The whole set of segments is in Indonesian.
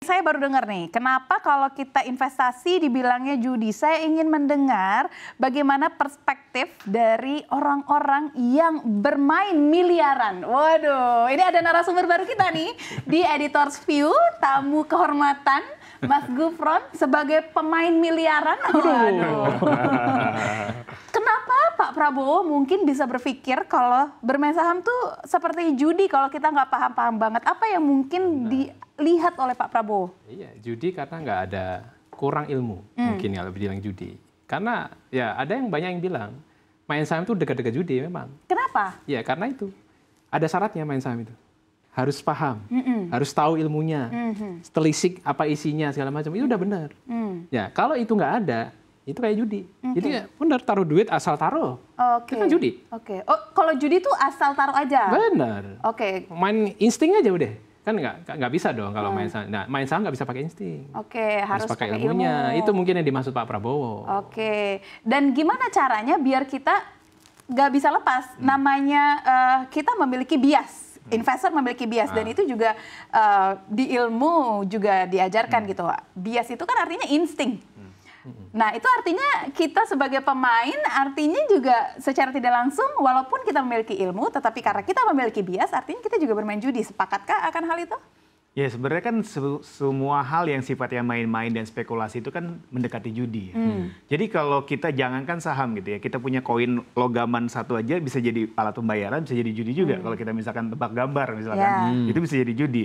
saya baru dengar nih, kenapa kalau kita investasi dibilangnya judi? Saya ingin mendengar bagaimana perspektif dari orang-orang yang bermain miliaran. Waduh, ini ada narasumber baru kita nih di Editors View, tamu kehormatan Mas Gufron sebagai pemain miliaran. Waduh. Kenapa Pak Prabowo mungkin bisa berpikir kalau bermain saham tuh seperti judi kalau kita nggak paham-paham banget? Apa yang mungkin dilihat oleh Pak Prabowo? Iya, judi karena nggak ada kurang ilmu mungkin ya lebih bilang judi. Karena ya ada yang banyak yang bilang main saham itu dekat-dekat judi memang. Kenapa? Ya karena itu ada syaratnya main saham itu. Harus paham, harus tahu ilmunya, telisik apa isinya segala macam itu udah benar. Ya kalau itu nggak ada, itu kayak judi. Jadi ya benar taruh duit asal taruh. Oke. Itu kan judi. Oke. Oh, kalau judi tuh asal taruh aja. Benar. Oke. Main insting aja udah. Kan nggak bisa dong kalau main saham. Nah, main saham nggak bisa pakai insting. Oke, harus pakai ilmunya. ilmu. Itu mungkin yang dimaksud Pak Prabowo. Oke. Dan gimana caranya biar kita nggak bisa lepas? Namanya kita memiliki bias. Investor memiliki bias dan itu juga di ilmu juga diajarkan gitu. Bias itu kan artinya insting. Nah itu artinya kita sebagai pemain artinya juga secara tidak langsung walaupun kita memiliki ilmu tetapi karena kita memiliki bias artinya kita juga bermain judi. Sepakatkah akan hal itu? Ya sebenarnya kan semua hal yang sifatnya main-main dan spekulasi itu kan mendekati judi. Jadi kalau kita jangankan saham gitu ya, kita punya koin logaman satu aja bisa jadi alat pembayaran, bisa jadi judi juga. Kalau kita misalkan tebak gambar misalkan, itu bisa jadi judi.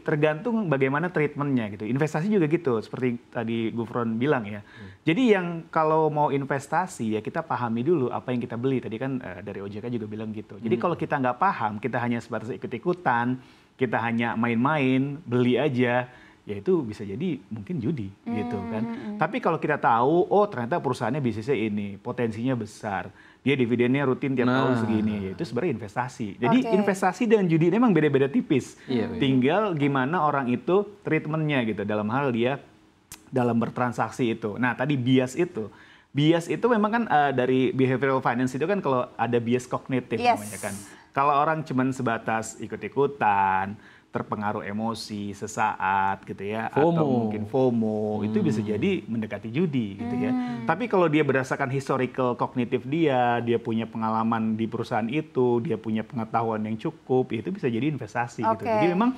Tergantung bagaimana treatmentnya gitu. Investasi juga gitu, seperti tadi Gufron bilang ya. Jadi yang kalau mau investasi ya kita pahami dulu apa yang kita beli. Tadi kan dari OJK juga bilang gitu. Jadi kalau kita nggak paham, kita hanya sebatas ikut-ikutan, kita hanya main-main, beli aja, ya itu bisa jadi mungkin judi gitu kan. Tapi kalau kita tahu, oh ternyata perusahaannya bisnisnya ini, potensinya besar, dia dividennya rutin tiap tahun segini, ya itu sebenarnya investasi. Jadi investasi dan judi ini memang beda-beda tipis. Tinggal gimana orang itu treatmentnya gitu dalam hal dia dalam bertransaksi itu. Nah tadi bias itu memang kan dari behavioral finance itu kan kalau ada bias kognitif namanya kan. Kalau orang cuman sebatas ikut-ikutan, terpengaruh emosi sesaat gitu ya, atau mungkin FOMO, itu bisa jadi mendekati judi gitu ya. Tapi kalau dia berdasarkan historical kognitif dia punya pengalaman di perusahaan itu, dia punya pengetahuan yang cukup, itu bisa jadi investasi gitu. Jadi memang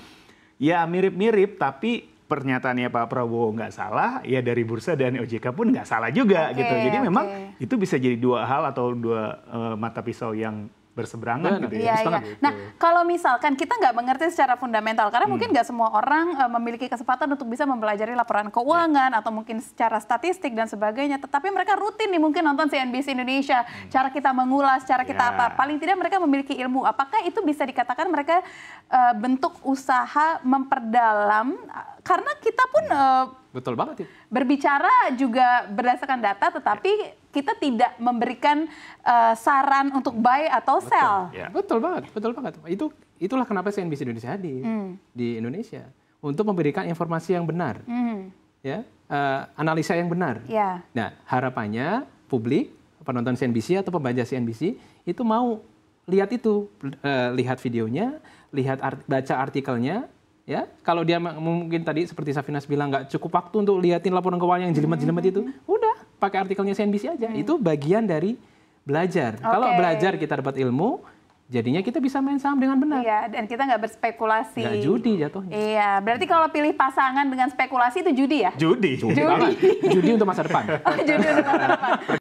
ya mirip-mirip, tapi pernyataannya Pak Prabowo nggak salah, ya dari bursa dan OJK pun nggak salah juga gitu. Jadi memang itu bisa jadi dua hal atau dua mata pisau yang berseberangan gitu ya. Nah, kalau misalkan kita nggak mengerti secara fundamental, karena mungkin nggak semua orang memiliki kesempatan untuk bisa mempelajari laporan keuangan atau mungkin secara statistik dan sebagainya, tetapi mereka rutin nih mungkin nonton CNBC Indonesia, cara kita mengulas, cara kita apa, paling tidak mereka memiliki ilmu. Apakah itu bisa dikatakan mereka bentuk usaha memperdalam, karena kita pun betul banget itu. Berbicara juga berdasarkan data, tetapi kita tidak memberikan saran untuk buy atau sell. Betul banget. Itulah kenapa CNBC Indonesia hadir di Indonesia untuk memberikan informasi yang benar, ya, analisa yang benar. Nah, harapannya publik, penonton CNBC atau pembaca CNBC itu mau lihat itu, lihat videonya, baca artikelnya. Ya, kalau dia mungkin tadi seperti Safinas bilang nggak cukup waktu untuk liatin laporan keuangan yang jelimet-jelimet itu, udah pakai artikelnya CNBC aja. Itu bagian dari belajar. Kalau belajar kita dapat ilmu, jadinya kita bisa main saham dengan benar. Iya, dan kita nggak berspekulasi. Nggak judi jatuhnya. Iya, berarti kalau pilih pasangan dengan spekulasi itu judi ya? Judi. Judi untuk masa depan. Judi untuk masa depan.